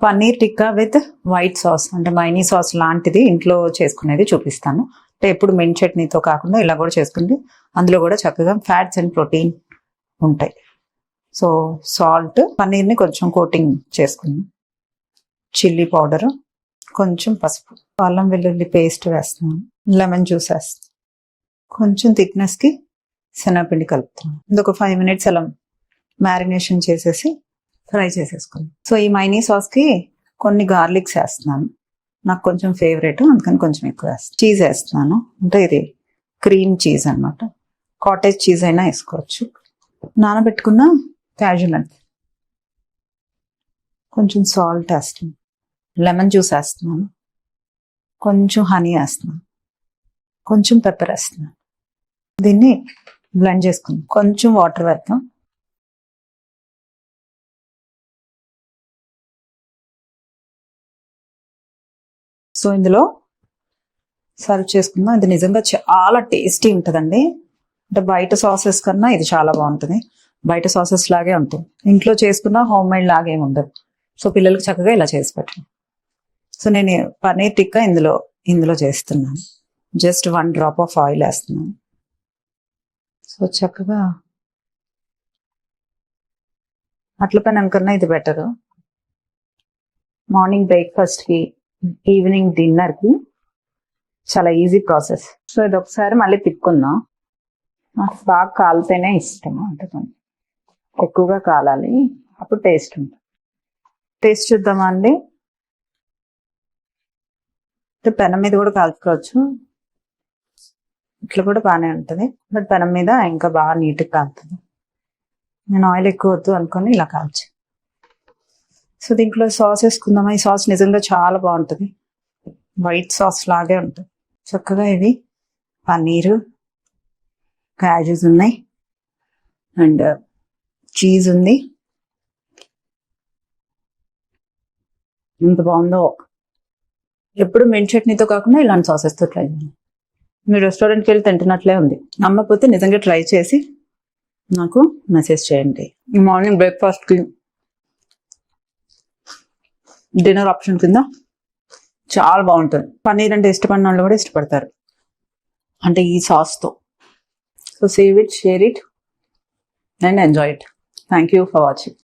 Paneer tikka with white sauce అంటే మైనీ sauce లాంటిది ఇంట్లో చేసుకునేది చూపిస్తాను. అంటే ఎప్పుడు మెంట్ చట్నీతో కాకుండా ఇలా కూడా చేసుకుంటే అందులో కూడా చక్కగా ఫ్యాట్స్ అండ్ ప్రోటీన్ ఉంటాయి. సో సాల్ట్, పన్నీర్ని కొంచెం కోటింగ్ చేసుకున్నాం, చిల్లీ పౌడరు, కొంచెం పసుపు, అల్లం వెల్లుల్లి పేస్ట్ వేస్తున్నాను, లెమన్ జ్యూస్ వేస్తాను, కొంచెం థిక్నెస్కి శనగపిండి కలుపుతున్నాను. ఇంకొక 5 minutes అలా మ్యారినేషన్ చేసేసి ఫ్రై చేసేసుకున్నాను. సో ఈ మైనీ సాస్కి కొన్ని గార్లిక్స్ వేస్తున్నాను, నాకు కొంచెం ఫేవరెట్ అందుకని కొంచెం ఎక్కువ వేస్తాను. చీజ్ వేస్తున్నాను, అంటే ఇది క్రీమ్ చీజ్ అనమాట, కాటేజ్ చీజ్ అయినా వేసుకోవచ్చు. నానబెట్టుకున్న క్యాజు నట్స్, కొంచెం సాల్ట్ వేస్తున్నాను, లెమన్ జ్యూస్ వేస్తున్నాను, కొంచెం హనీ వేస్తున్నాను, కొంచెం పెప్పర్ వేస్తున్నాను. దీన్ని బ్లెండ్ చేసుకుందాం. కొంచెం వాటర్ వేద్దాం. సో ఇందులో సర్వ్ చేసుకుందాం. ఇది నిజంగా చాలా టేస్టీ ఉంటుందండి. అంటే బయట సాసెస్ కన్నా ఇది చాలా బాగుంటుంది. బయట సాసెస్ లాగే ఉంటుంది, ఇంట్లో చేసుకున్న హోమ్ మేడ్ లాగేమి ఉండదు. సో పిల్లలకి చక్కగా ఇలా చేసి పెట్టండి. సో నేను పన్నీర్ టిక్కా ఇందులో చేస్తున్నాను. జస్ట్ 1 drop ఆఫ్ ఆయిల్ వేస్తున్నాను. సో చక్కగా అట్ల పెనం కన్నా ఇది బెటరు. మార్నింగ్ బ్రేక్ఫాస్ట్కి, ఈవినింగ్ డిన్నర్కి చాలా ఈజీ ప్రాసెస్. సో ఇది ఒకసారి మళ్ళీ తిప్పుకుందాం. నాకు బాగా కాలితేనే ఇష్టం, అంటే ఎక్కువగా కాలాలి, అప్పుడు టేస్ట్ ఉంటుంది. టేస్ట్ చూద్దామా అండి? పెనం మీద కూడా కాల్చుకోవచ్చు, ఇట్లా కూడా బాగానే ఉంటుంది. బట్ పెనం మీద ఇంకా బాగా నీట్గా కాలుతుంది. నేను ఆయిల్ ఎక్కువ వద్దు అనుకొని ఇలా కాల్చి. సో దీంట్లో సాస్ వేసుకుందామా? ఈ సాస్ నిజంగా చాలా బాగుంటుంది, వైట్ సాస్ లాగే ఉంటుంది. చక్కగా ఇవి పన్నీరు, క్యాజెస్ ఉన్నాయి అండ్ చీజ్ ఉంది. ఎంత బాగుందో! ఎప్పుడు మెంట్ చట్నీతో కాకుండా ఇలాంటి సాసెస్తో ట్రై చేయండి. మీరు రెస్టారెంట్కి వెళ్ళి తింటున్నట్లే ఉంది. నమ్మకపోతే నిజంగా ట్రై చేసి నాకు మెసేజ్ చేయండి. ఈ మార్నింగ్ బ్రేక్ఫాస్ట్కి, డిన్నర్ ఆప్షన్ కింద చాలా బాగుంటుంది. పన్నీర్ అంటే ఇష్టపడిన వాళ్ళు కూడా ఇష్టపడతారు, అంటే ఈ సాస్తో. So save it, share it and enjoy it. Thank you for watching.